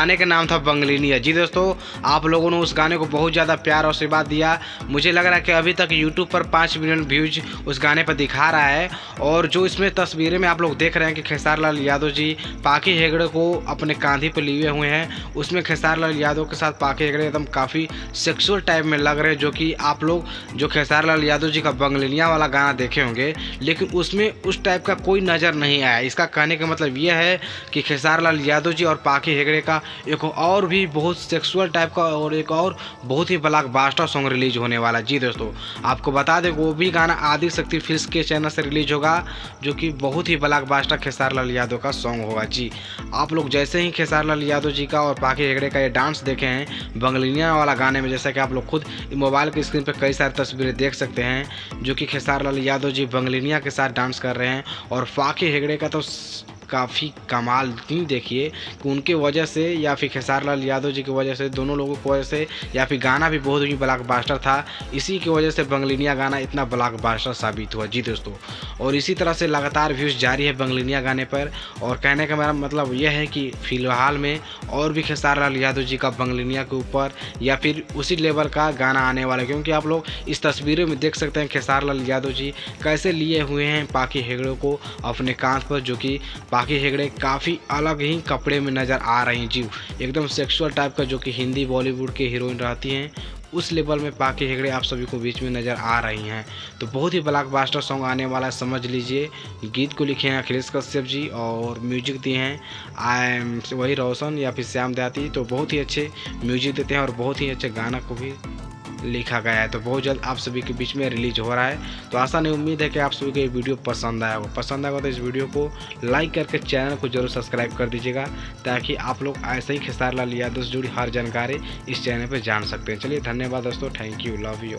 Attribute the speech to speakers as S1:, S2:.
S1: गाने का नाम था बंगलिनिया। जी दोस्तों, आप लोगों ने उस गाने को बहुत ज़्यादा प्यार और आशीर्वाद दिया। मुझे लग रहा है कि अभी तक यूट्यूब पर 5 मिलियन व्यूज उस गाने पर दिखा रहा है। और जो इसमें तस्वीरें में आप लोग देख रहे हैं कि खेसारी लाल यादव जी पाखी हेगड़े को अपने कांधे पर लिए हुए हैं, उसमें खेसारी लाल यादव के साथ पाखी हेगड़े एकदम काफ़ी सेक्सुअल टाइप में लग रहे हैं। जो कि आप लोग जो खेसारी लाल यादव जी का बंगलिनिया वाला गाना देखे होंगे, लेकिन उसमें उस टाइप का कोई नज़र नहीं आया। इसका कहने का मतलब यह है कि खेसारी लाल यादव जी और पाखी हेगड़े का एक और भी बहुत सेक्सुअल टाइप का और एक और बहुत ही ब्लॉकबस्टर सॉन्ग रिलीज होने वाला है। जी दोस्तों, आपको बता दें वो भी गाना आदि शक्ति फिल्म्स के चैनल से रिलीज होगा, जो कि बहुत ही ब्लॉकबस्टर खेसारी लाल यादव का सॉन्ग होगा। जी, आप लोग जैसे ही खेसारी लाल यादव जी का और पाखी हेगड़े का ये डांस देखे हैं बंगलिनिया वाला गाने में, जैसा कि आप लोग खुद मोबाइल की स्क्रीन पर कई सारी तस्वीरें देख सकते हैं, जो कि खेसारी लाल यादव जी बंगलिनिया के साथ डांस कर रहे हैं। और पाखी हेगड़े का तो काफ़ी कमाल नहीं, देखिए कि उनके वजह से या फिर खेसारी लाल यादव जी की वजह से, दोनों लोगों की वजह से, या फिर गाना भी बहुत ही ब्लॉकबस्टर था, इसी की वजह से बंगलिनिया गाना इतना ब्लॉकबस्टर साबित हुआ। जी दोस्तों, और इसी तरह से लगातार व्यूज़ जारी है बंगलिनिया गाने पर। और कहने का मेरा मतलब यह है कि फ़िलहाल में और भी खेसारी लाल यादव जी का बंगलिनिया के ऊपर या फिर उसी लेवल का गाना आने वाला है, क्योंकि आप लोग इस तस्वीरों में देख सकते हैं खेसारी लाल यादव जी कैसे लिए हुए हैं पाखी हेगड़े को अपने कांध पर, जो कि पाखी हेगड़े काफ़ी अलग ही कपड़े में नज़र आ रही हैं। जी, एकदम सेक्सुअल टाइप का, जो कि हिंदी बॉलीवुड के हीरोइन रहती हैं उस लेवल में पाखी हेगड़े आप सभी को बीच में नज़र आ रही हैं। तो बहुत ही ब्लॉकबस्टर सॉन्ग आने वाला है, समझ लीजिए। गीत को लिखे हैं अखिलेश कश्यप जी और म्यूजिक दिए हैं वही रोशन या फिर श्याम देहाती। तो बहुत ही अच्छे म्यूजिक देते हैं और बहुत ही अच्छे गाना को भी लिखा गया है। तो बहुत जल्द आप सभी के बीच में रिलीज हो रहा है। तो आशा नहीं, उम्मीद है कि आप सभी को ये वीडियो पसंद आया होगा। पसंद आएगा तो इस वीडियो को लाइक करके चैनल को जरूर सब्सक्राइब कर दीजिएगा, ताकि आप लोग ऐसे ही खेसारी लाल यादव से जुड़ी हर जानकारी इस चैनल पर जान सकते हैं। चलिए, धन्यवाद दोस्तों, थैंक यू, लव यू।